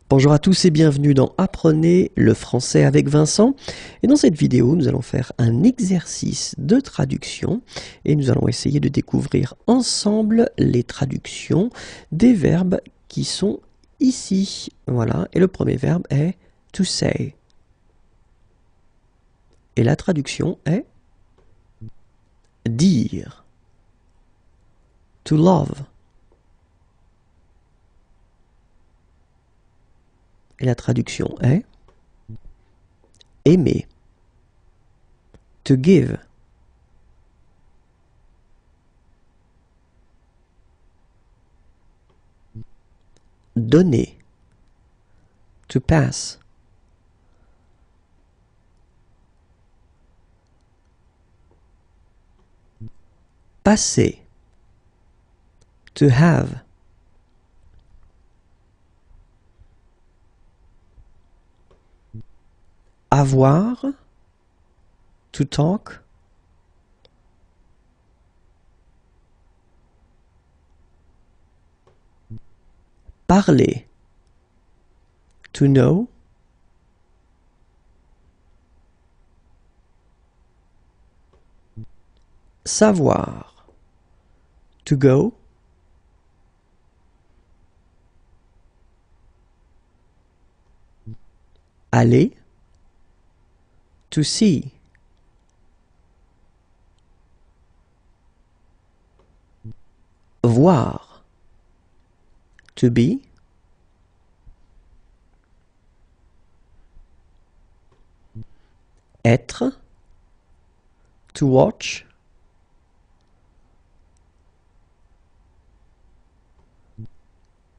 Bonjour à tous et bienvenue dans Apprenez le français avec Vincent. Et dans cette vidéo, nous allons faire un exercice de traduction et nous allons essayer de découvrir ensemble les traductions des verbes qui sont ici. Voilà, et le premier verbe est to say. Et la traduction est dire. To love. Et la traduction est aimer. To give. Donner. To pass. Passer. To have. Avoir. To talk. Parler. To know. Savoir. To go. Aller. To see. Voir. To be. Être. To watch.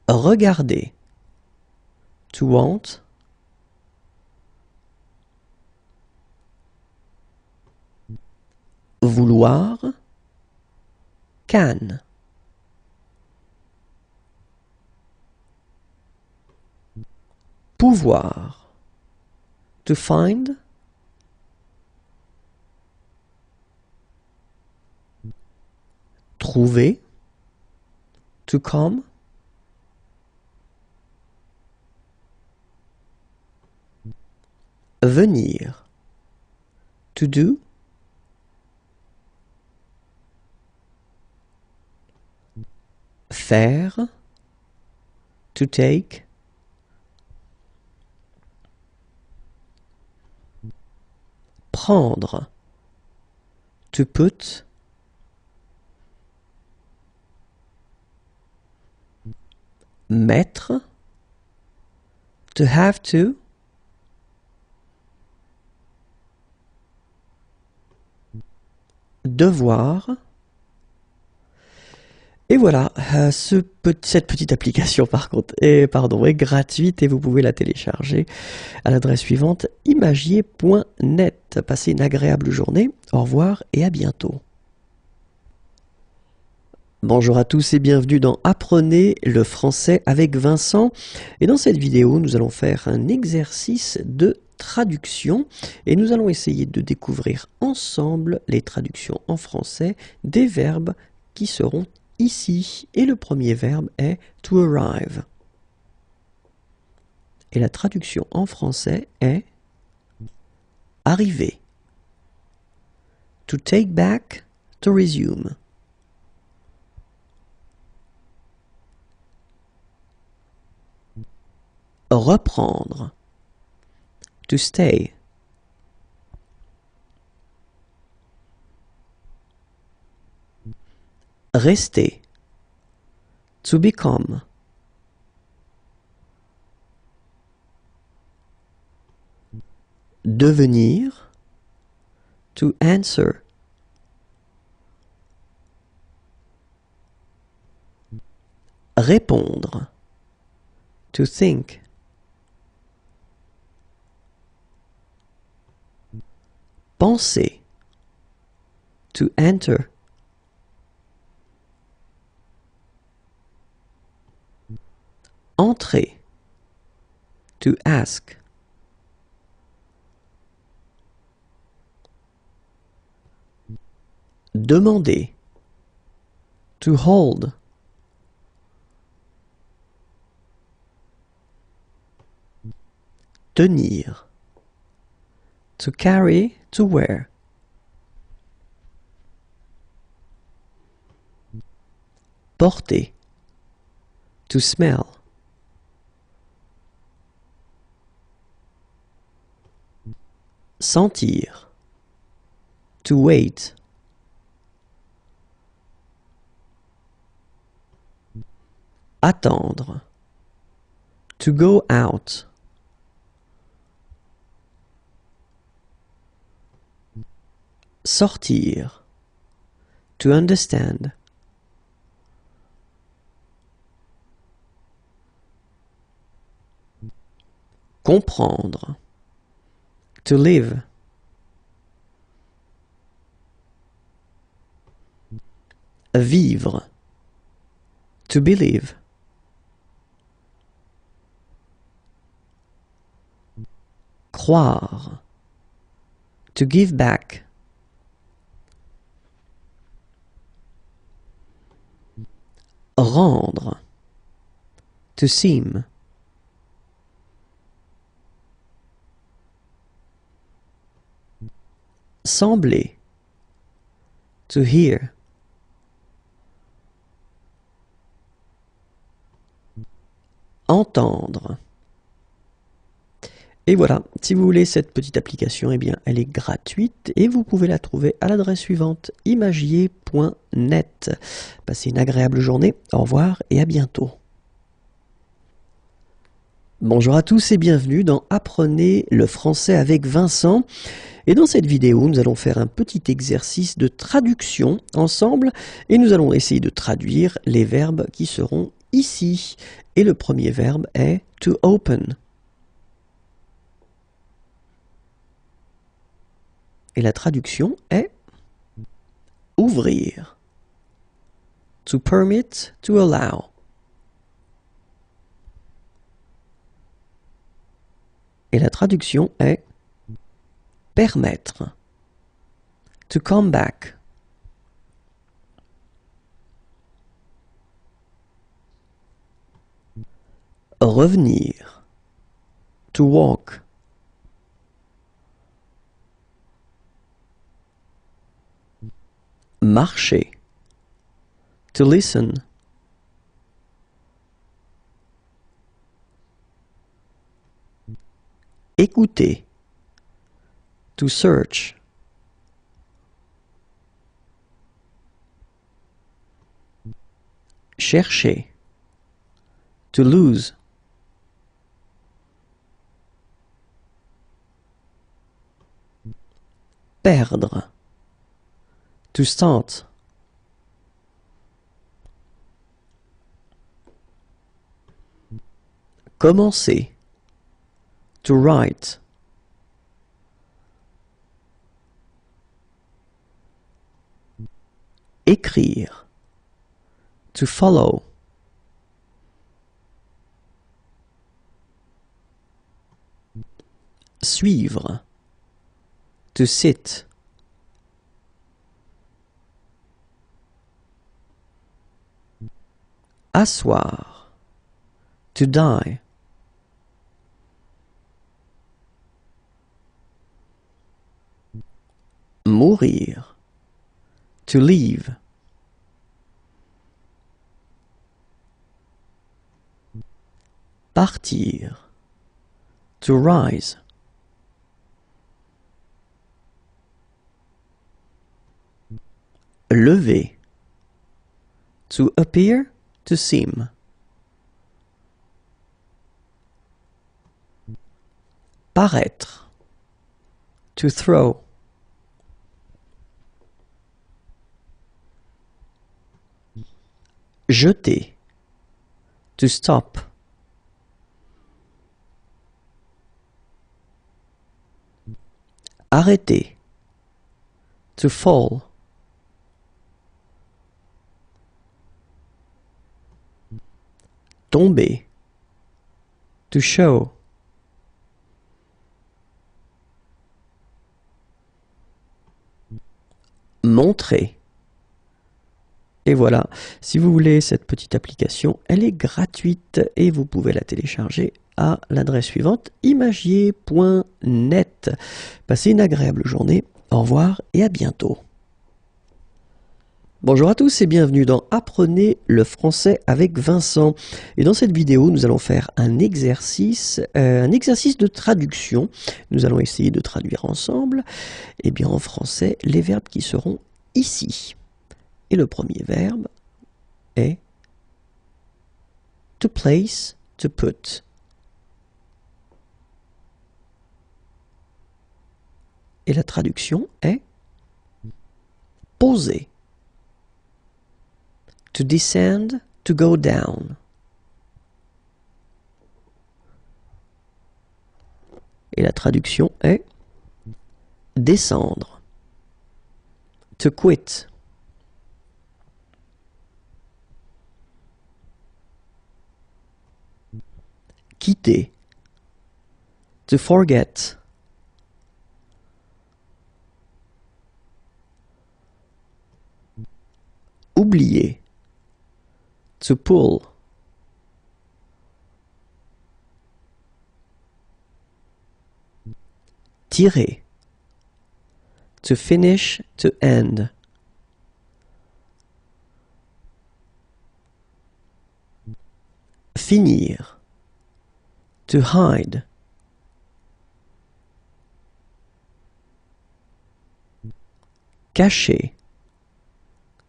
Regarder. To want. Vouloir. Can. Pouvoir. To find. Trouver. To come. Venir. To do. Faire. To take. Prendre. To put. Mettre. To have to. Devoir. Et voilà, cette petite application par contre est gratuite et vous pouvez la télécharger à l'adresse suivante imagier.net. Passez une agréable journée, au revoir et à bientôt. Bonjour à tous et bienvenue dans Apprenez le français avec Vincent. Et dans cette vidéo, nous allons faire un exercice de traduction et nous allons essayer de découvrir ensemble les traductions en français des verbes qui seront ici. Et le premier verbe est to arrive. Et la traduction en français est arriver. To take back, to resume. Reprendre. To stay. Rester. To become. Devenir. To answer. Répondre. To think. Penser. To enter. Entrer. To ask. Demander. To hold. tenir. To carry, to wear. Porter. To smell. Sentir. To wait. Attendre. To go out. Sortir. To understand. Comprendre. To live. Vivre. To believe. Croire. To give back. Rendre. To seem. Sembler. To hear. Entendre. Et voilà, si vous voulez cette petite application, eh bien, elle est gratuite et vous pouvez la trouver à l'adresse suivante, imagier.net. Passez une agréable journée, au revoir et à bientôt. Bonjour à tous et bienvenue dans Apprenez le français avec Vincent. Et dans cette vidéo, nous allons faire un petit exercice de traduction ensemble et nous allons essayer de traduire les verbes qui seront ici. Et le premier verbe est to open. Et la traduction est ouvrir. To permit, to allow. Et la traduction est permettre. To come back. Revenir. To walk. Marcher. To listen. Écouter. To search. Chercher. To lose. Perdre. To start. Commencer. To write. Écrire. To follow. Suivre. To sit. Asseoir. To die. Mourir. To leave. Partir. To rise. Lever. To appear, to seem. Paraître. To throw. Jeter. To stop. Arrêter. To fall. Tomber. To show. Montrer. Et voilà, si vous voulez cette petite application, elle est gratuite et vous pouvez la télécharger à l'adresse suivante, imagier.net. Passez une agréable journée, au revoir et à bientôt. Bonjour à tous et bienvenue dans Apprenez le français avec Vincent. Et dans cette vidéo, nous allons faire un exercice de traduction. Nous allons essayer de traduire ensemble, en français, les verbes qui seront ici. Et le premier verbe est to place, to put. Et la traduction est poser. To descend, to go down. Et la traduction est descendre. To quit. Quitter. To forget. Oublier. To pull. Tirer. To finish, to end. Finir. To hide. Cacher.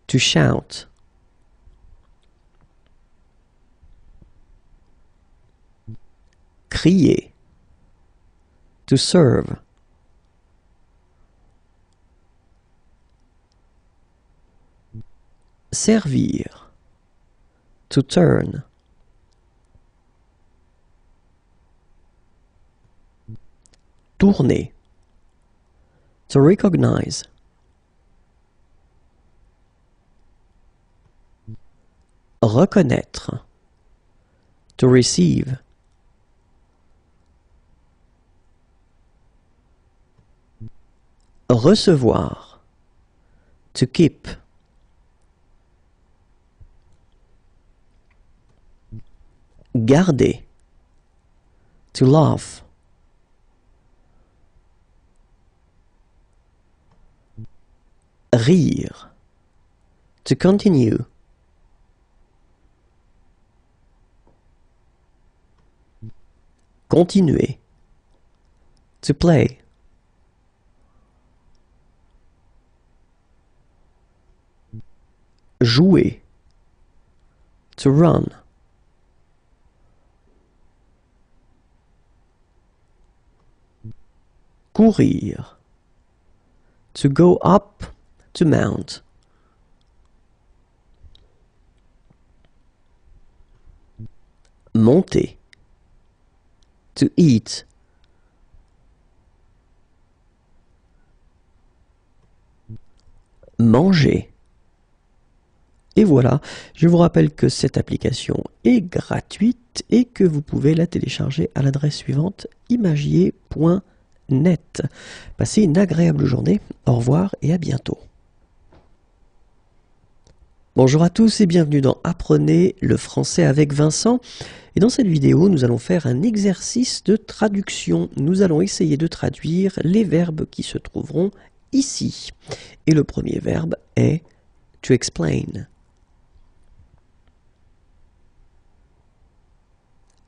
To shout. Crier. To serve. Servir. To turn. Tourner. To recognize. Reconnaître. To receive. Recevoir. To keep. Garder. To laugh. Rire. To continue. Continuer. To play. Jouer. To run. Courir. To go up, to mount. Monter. To eat. Manger. Et voilà, je vous rappelle que cette application est gratuite et que vous pouvez la télécharger à l'adresse suivante, imagier.net. Passez une agréable journée, au revoir et à bientôt. Bonjour à tous et bienvenue dans Apprenez le français avec Vincent. Et dans cette vidéo, nous allons faire un exercice de traduction. Nous allons essayer de traduire les verbes qui se trouveront ici. Et le premier verbe est to explain.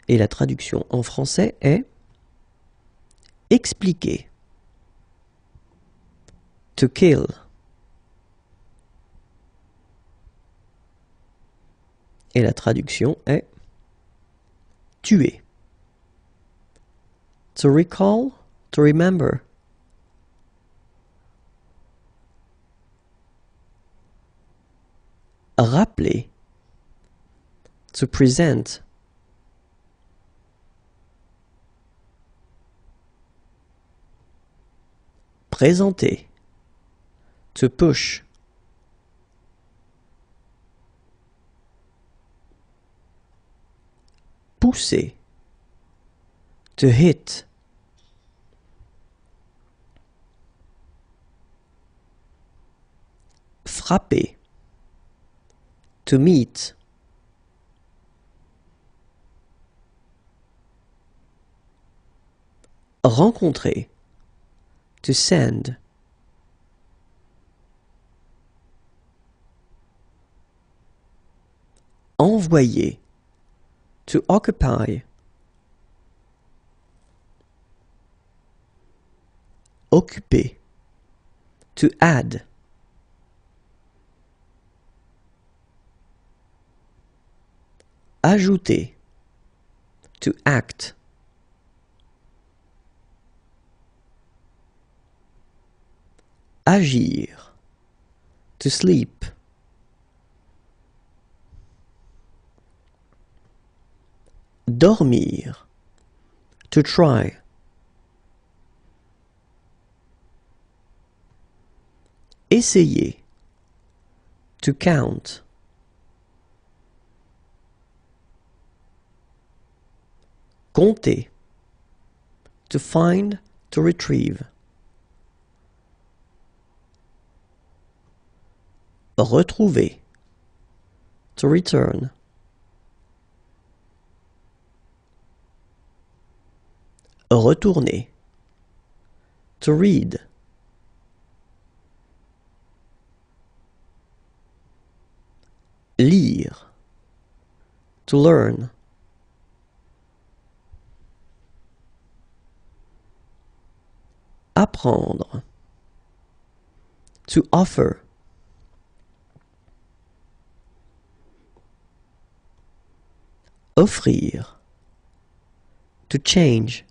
Et la traduction en français est expliquer. To kill. Et la traduction est tuer. To recall, to remember. Rappeler. To present. Présenter. To push. Pousser. To hit. Frapper. To meet. Rencontrer. To send. Envoyer. To occupy. Occuper. To add. Ajouter. To act. Agir. To sleep. Dormir. To try. Essayer. To count. Compter. To find, to retrieve. Retrouver. To return. Retourner. To read. Lire. To learn. Apprendre. To offer. Offrir. To change.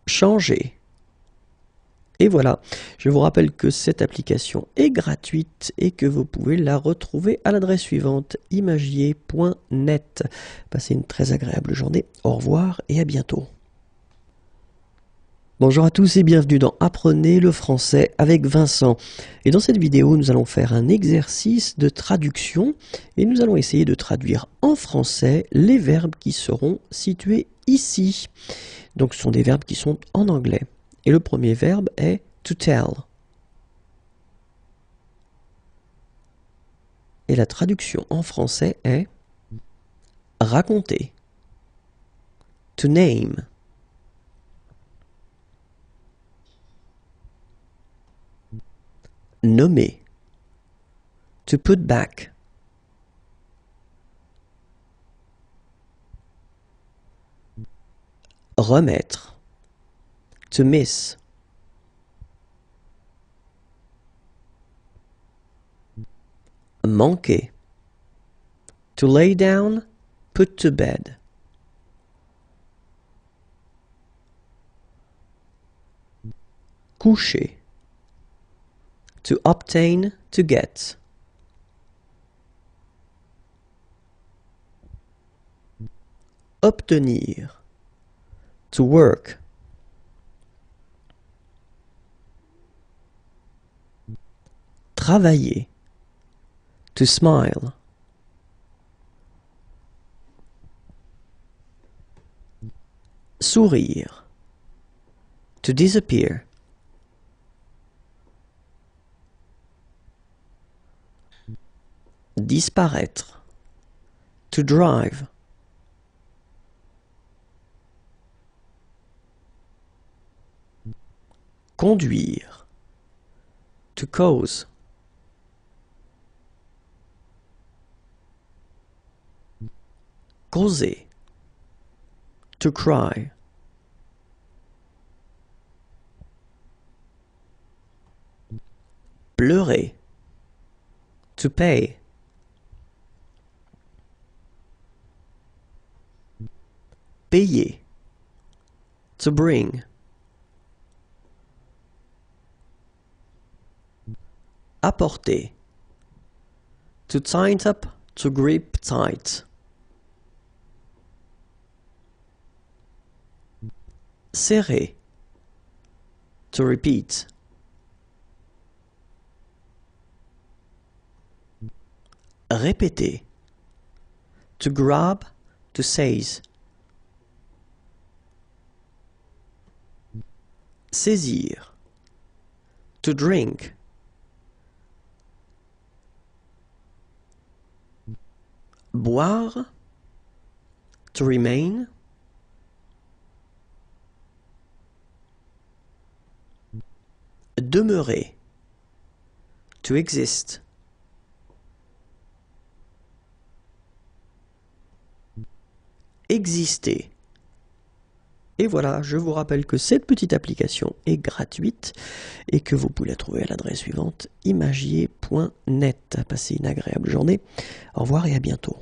Changer. Et voilà, je vous rappelle que cette application est gratuite et que vous pouvez la retrouver à l'adresse suivante, imagier.net. Passez une très agréable journée, au revoir et à bientôt. Bonjour à tous et bienvenue dans Apprenez le français avec Vincent. Et dans cette vidéo, nous allons faire un exercice de traduction et nous allons essayer de traduire en français les verbes qui seront situés ici. Donc ce sont des verbes qui sont en anglais. Et le premier verbe est to tell. Et la traduction en français est raconter. To name. Nommer. To put back. Remettre. To miss. Manquer. To lay down, put to bed. Coucher. To obtain, to get. Obtenir. To work. Travailler. To smile. Sourire. To disappear. Disparaître. To drive. Conduire. To cause. Causer. To cry. Pleurer. To pay. Payer. To bring. Apporter. To tighten up, to grip tight. Serrer. To repeat. Répéter. To grab, to seize. Saisir. To drink. boire, to remain, demeurer, to exist, exister. Et voilà, je vous rappelle que cette petite application est gratuite et que vous pouvez la trouver à l'adresse suivante, imagier.net. Passez une agréable journée. Au revoir et à bientôt.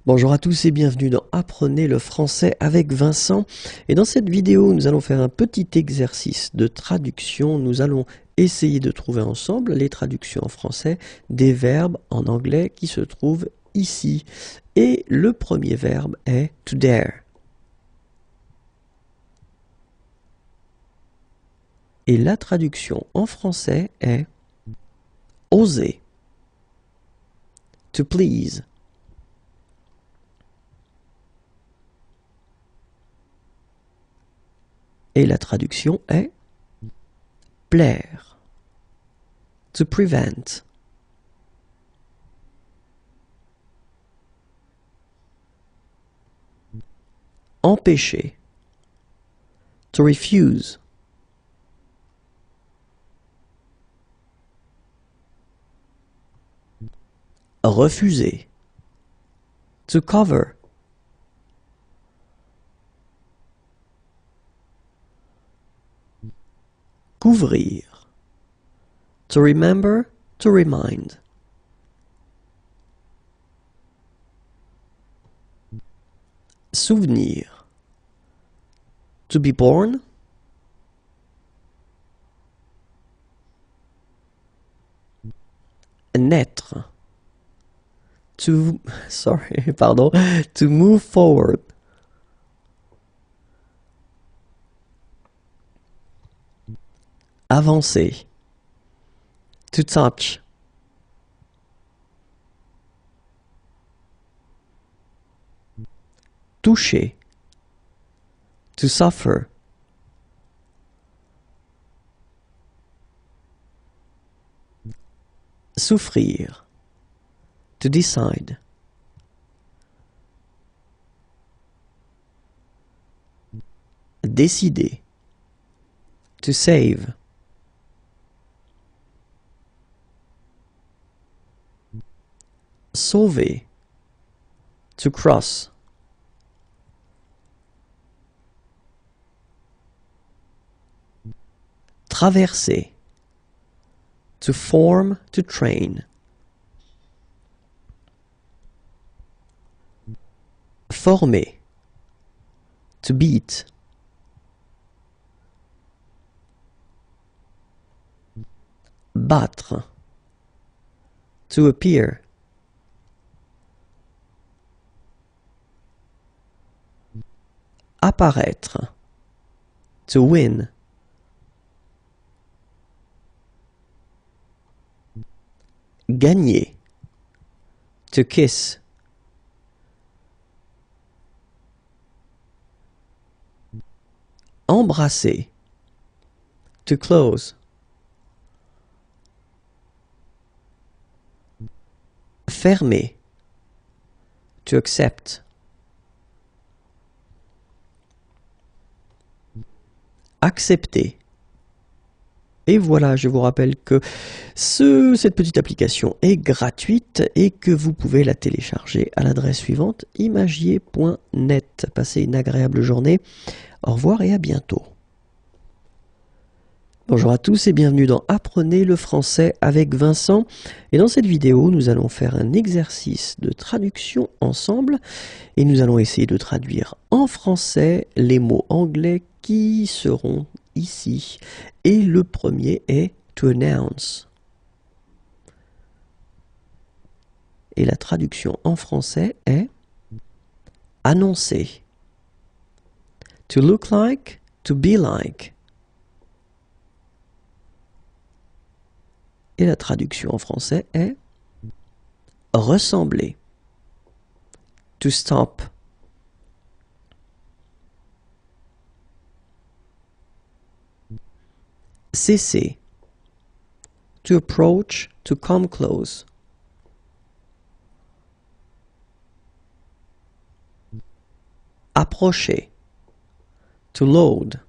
Bonjour à tous et bienvenue dans Apprenez le français avec Vincent. Et dans cette vidéo, nous allons faire un petit exercice de traduction. Nous allons essayer de trouver ensemble les traductions en français des verbes en anglais qui se trouvent ici. Et le premier verbe est to dare. Et la traduction en français est oser, to please. Et la traduction est plaire, to prevent. Empêcher, to refuse. Refuser, to cover. Couvrir, to remember, to remind. Souvenir, to be born. Naître, to move forward. Avancer, to touch. Toucher, to suffer. Souffrir, to decide. Décider, to save. Sauver, to cross. Traverser, to form, to train. Former, to beat. Battre, to appear. Apparaître, to win. Gagner, to kiss. Embrasser, to close. Fermer, to accept. Accepter. Et voilà, je vous rappelle que cette petite application est gratuite et que vous pouvez la télécharger à l'adresse suivante, imagier.net. Passez une agréable journée. Au revoir et à bientôt. Bonjour à tous et bienvenue dans Apprenez le français avec Vincent. Et dans cette vidéo, nous allons faire un exercice de traduction ensemble et nous allons essayer de traduire en français les mots anglais qui seront ici. Et le premier est to announce. Et la traduction en français est annoncer. To look like, to be like. Et la traduction en français est ressembler. To stop. Cesser. To approach, to come close. approcher, to load.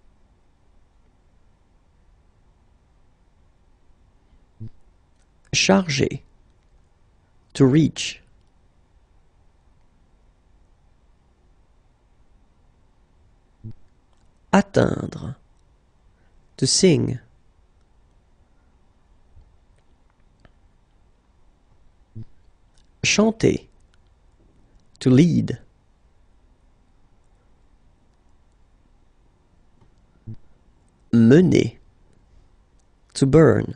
Charger, to reach. Atteindre, to sing. Chanter, to lead. Mener, to burn.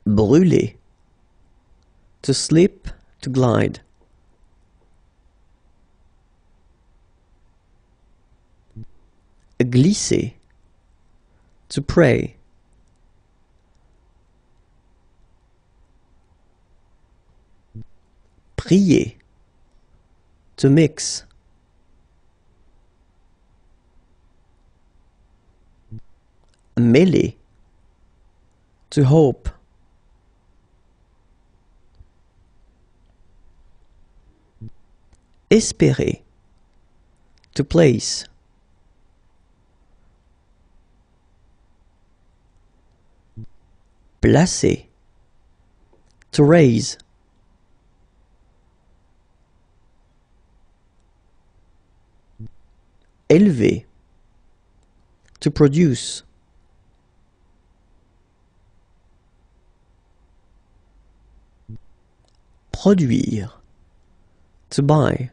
Brûler, to slip, to glide. Glisser, to pray. Prier, to mix. Mêler, to hope. Espérer, to place. Placer, to raise. Élever, to produce. Produire, to buy.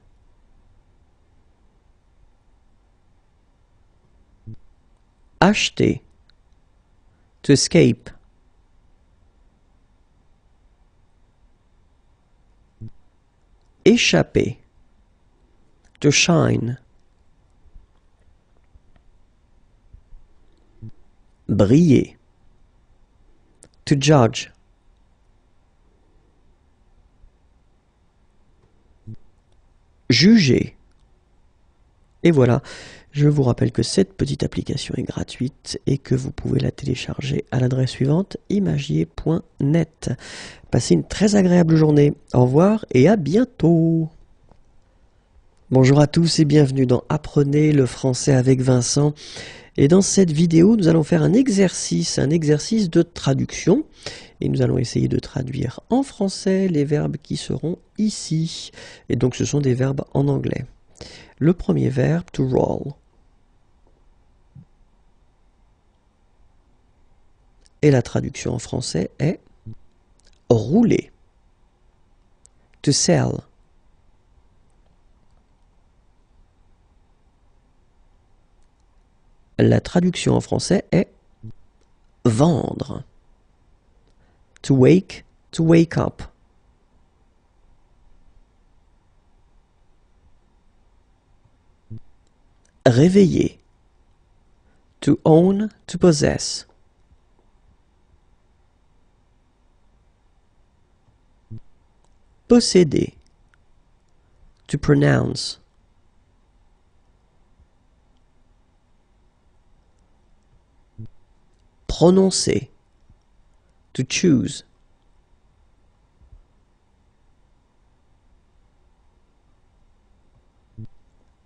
Acheter, to escape. Échapper, to shine. Briller, to judge. Juger. Et voilà, je vous rappelle que cette petite application est gratuite et que vous pouvez la télécharger à l'adresse suivante, imagier.net. Passez une très agréable journée. Au revoir et à bientôt. Bonjour à tous et bienvenue dans Apprenez le français avec Vincent. Et dans cette vidéo, nous allons faire un exercice de traduction. Et nous allons essayer de traduire en français les verbes qui seront ici. Et donc ce sont des verbes en anglais. Le premier verbe, to roll. Et la traduction en français est rouler. To sell. La traduction en français est vendre. To wake up. Réveiller. To own, to possess. Posséder. To pronounce. Prononcer. To choose.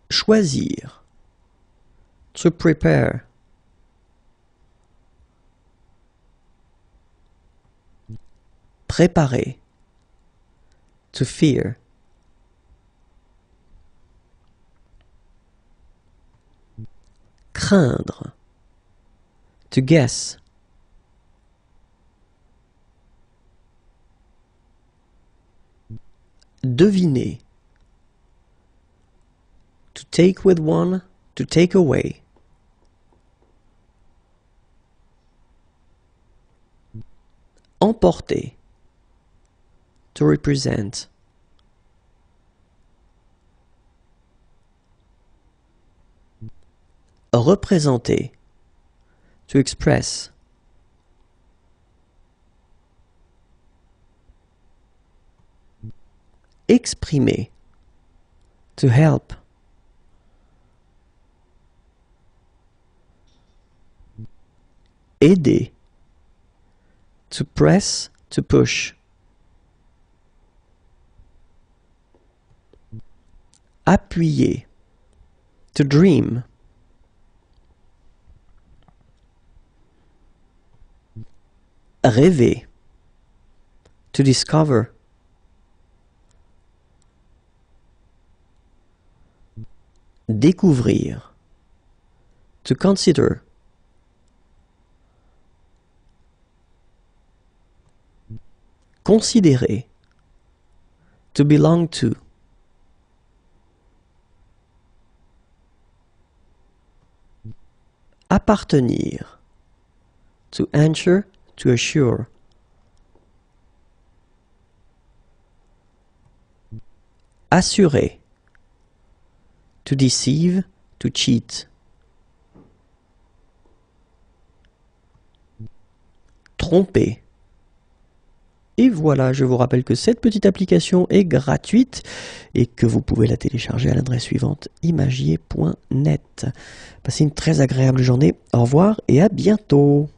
Choisir. To prepare. Préparer. To fear. Craindre. To guess. Deviner. To take with one, to take away. Emporter. To represent. Représenter. To express. Exprimer. To help. Aider. To press, to push. appuyer. To dream. Rêver. To discover. Découvrir. To consider. Considérer. To belong to. Appartenir. To answer, to assure. Assurer. To deceive, to cheat. Tromper. Et voilà, je vous rappelle que cette petite application est gratuite et que vous pouvez la télécharger à l'adresse suivante, imagier.net. Passez une très agréable journée, au revoir et à bientôt.